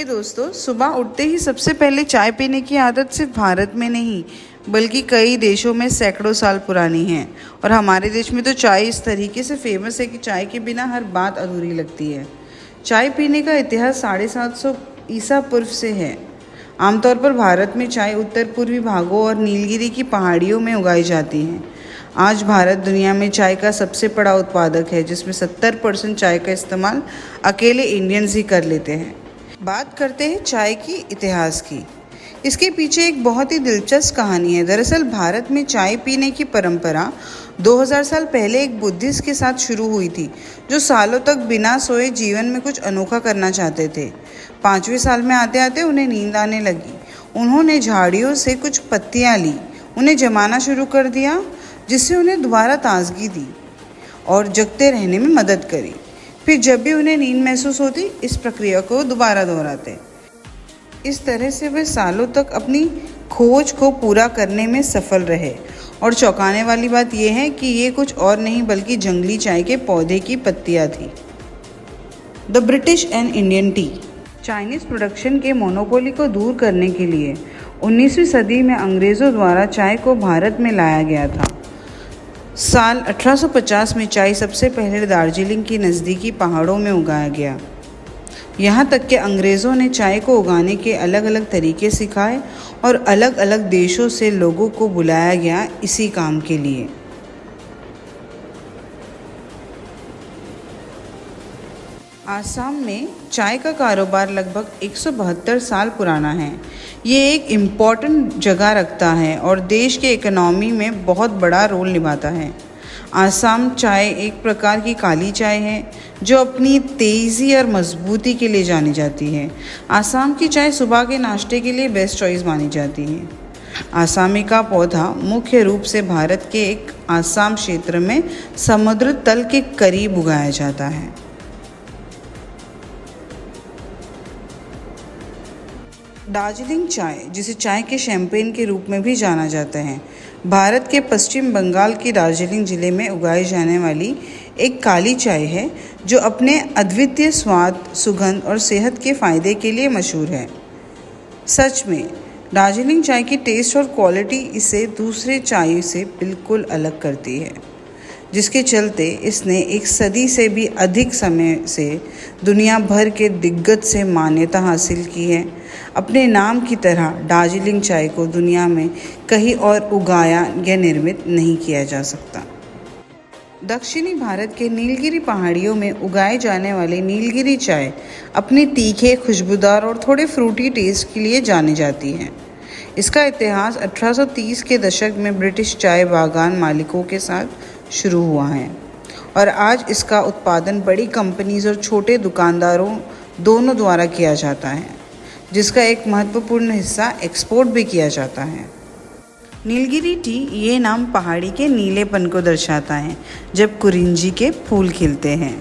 दोस्तों, सुबह उठते ही सबसे पहले चाय पीने की आदत सिर्फ भारत में नहीं बल्कि कई देशों में सैकड़ों साल पुरानी है। और हमारे देश में तो चाय इस तरीके से फेमस है कि चाय के बिना हर बात अधूरी लगती है। चाय पीने का इतिहास 750 ईसा पूर्व से है। आमतौर पर भारत में चाय उत्तर पूर्वी भागों और नीलगिरी की पहाड़ियों में उगाई जाती है। आज भारत दुनिया में चाय का सबसे बड़ा उत्पादक है, जिसमें 70% चाय का इस्तेमाल अकेले इंडियंस ही कर लेते हैं। बात करते हैं चाय की इतिहास की। इसके पीछे एक बहुत ही दिलचस्प कहानी है। दरअसल भारत में चाय पीने की परंपरा 2000 साल पहले एक बुद्धिस्ट के साथ शुरू हुई थी, जो सालों तक बिना सोए जीवन में कुछ अनोखा करना चाहते थे। 5वें साल में आते आते उन्हें नींद आने लगी। उन्होंने झाड़ियों से कुछ पत्तियां ली, उन्हें जमाना शुरू कर दिया, जिससे उन्हें दोबारा ताजगी दी और जगते रहने में मदद करी। फिर जब भी उन्हें नींद महसूस होती, इस प्रक्रिया को दोबारा दोहराते। इस तरह से वे सालों तक अपनी खोज को पूरा करने में सफल रहे। और चौंकाने वाली बात यह है कि ये कुछ और नहीं बल्कि जंगली चाय के पौधे की पत्तियां थी। The British and Indian T. Chinese production के मोनोपोली को दूर करने के लिए 19वीं सदी में अंग्रेज़ों द्वारा चाय को भारत में लाया गया था। साल 1850 में चाय सबसे पहले दार्जिलिंग की नज़दीकी पहाड़ों में उगाया गया। यहाँ तक कि अंग्रेज़ों ने चाय को उगाने के अलग अलग तरीके सिखाए और अलग अलग देशों से लोगों को बुलाया गया इसी काम के लिए। आसाम में चाय का कारोबार लगभग 172 साल पुराना है। ये एक इम्पॉर्टेंट जगह रखता है और देश के इकोनॉमी में बहुत बड़ा रोल निभाता है। आसाम चाय एक प्रकार की काली चाय है जो अपनी तेज़ी और मजबूती के लिए जानी जाती है। आसाम की चाय सुबह के नाश्ते के लिए बेस्ट चॉइस मानी जाती है। आसामी का पौधा मुख्य रूप से भारत के एक आसाम क्षेत्र में समुद्र तल के करीब उगाया जाता है। दार्जिलिंग चाय, जिसे चाय के शैंपेन के रूप में भी जाना जाता है, भारत के पश्चिम बंगाल की दार्जिलिंग जिले में उगाई जाने वाली एक काली चाय है जो अपने अद्वितीय स्वाद, सुगंध और सेहत के फ़ायदे के लिए मशहूर है। सच में दार्जिलिंग चाय की टेस्ट और क्वालिटी इसे दूसरे चाय से बिल्कुल अलग करती है, जिसके चलते इसने एक सदी से भी अधिक समय से दुनिया भर के दिग्गज से मान्यता हासिल की है। अपने नाम की तरह दार्जिलिंग चाय को दुनिया में कहीं और उगाया या निर्मित नहीं किया जा सकता। दक्षिणी भारत के नीलगिरी पहाड़ियों में उगाए जाने वाली नीलगिरी चाय अपने तीखे, खुशबूदार और थोड़े फ्रूटी टेस्ट के लिए जानी जाती है। इसका इतिहास 1830 के दशक में ब्रिटिश चाय बागान मालिकों के साथ शुरू हुआ है और आज इसका उत्पादन बड़ी कंपनीज और छोटे दुकानदारों दोनों द्वारा किया जाता है, जिसका एक महत्वपूर्ण हिस्सा एक्सपोर्ट भी किया जाता है। नीलगिरी टी ये नाम पहाड़ी के नीलेपन को दर्शाता है जब कुरिंजी के फूल खिलते हैं।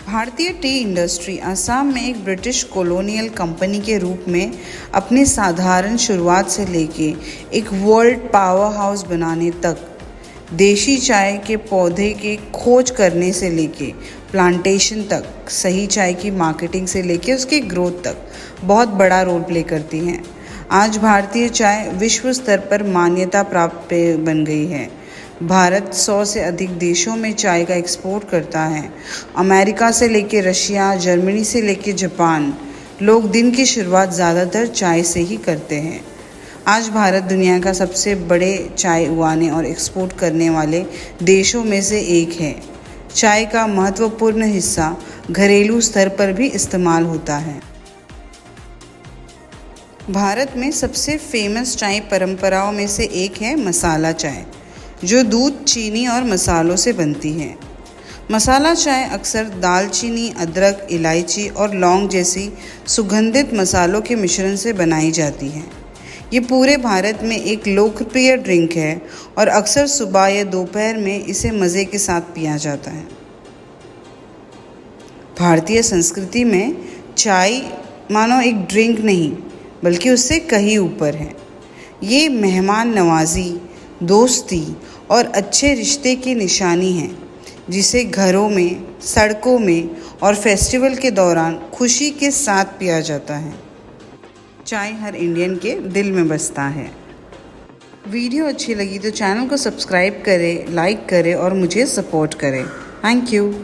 भारतीय टी इंडस्ट्री असम में एक ब्रिटिश कॉलोनियल कंपनी के रूप में अपनी साधारण शुरुआत से लेके एक वर्ल्ड पावर हाउस बनाने तक, देशी चाय के पौधे के खोज करने से लेके प्लांटेशन तक, सही चाय की मार्केटिंग से लेके उसके ग्रोथ तक बहुत बड़ा रोल प्ले करती हैं। आज भारतीय चाय विश्व स्तर पर मान्यता प्राप्त बन गई है। भारत 100 से अधिक देशों में चाय का एक्सपोर्ट करता है। अमेरिका से लेके रशिया, जर्मनी से लेके जापान, लोग दिन की शुरुआत ज़्यादातर चाय से ही करते हैं। आज भारत दुनिया का सबसे बड़े चाय उगाने और एक्सपोर्ट करने वाले देशों में से एक है। चाय का महत्वपूर्ण हिस्सा घरेलू स्तर पर भी इस्तेमाल होता है। भारत में सबसे फेमस चाय परंपराओं में से एक है मसाला चाय, जो दूध, चीनी और मसालों से बनती है। मसाला चाय अक्सर दालचीनी, अदरक, इलायची और लौंग जैसी सुगंधित मसालों के मिश्रण से बनाई जाती है। ये पूरे भारत में एक लोकप्रिय ड्रिंक है और अक्सर सुबह या दोपहर में इसे मज़े के साथ पिया जाता है। भारतीय संस्कृति में चाय मानो एक ड्रिंक नहीं बल्कि उससे कहीं ऊपर है। ये मेहमान नवाजी, दोस्ती और अच्छे रिश्ते की निशानी है। जिसे घरों में, सड़कों में और फेस्टिवल के दौरान खुशी के साथ पिया जाता है। चाय हर इंडियन के दिल में बसता है। वीडियो अच्छी लगी तो चैनल को सब्सक्राइब करें, लाइक करें और मुझे सपोर्ट करें। Thank you.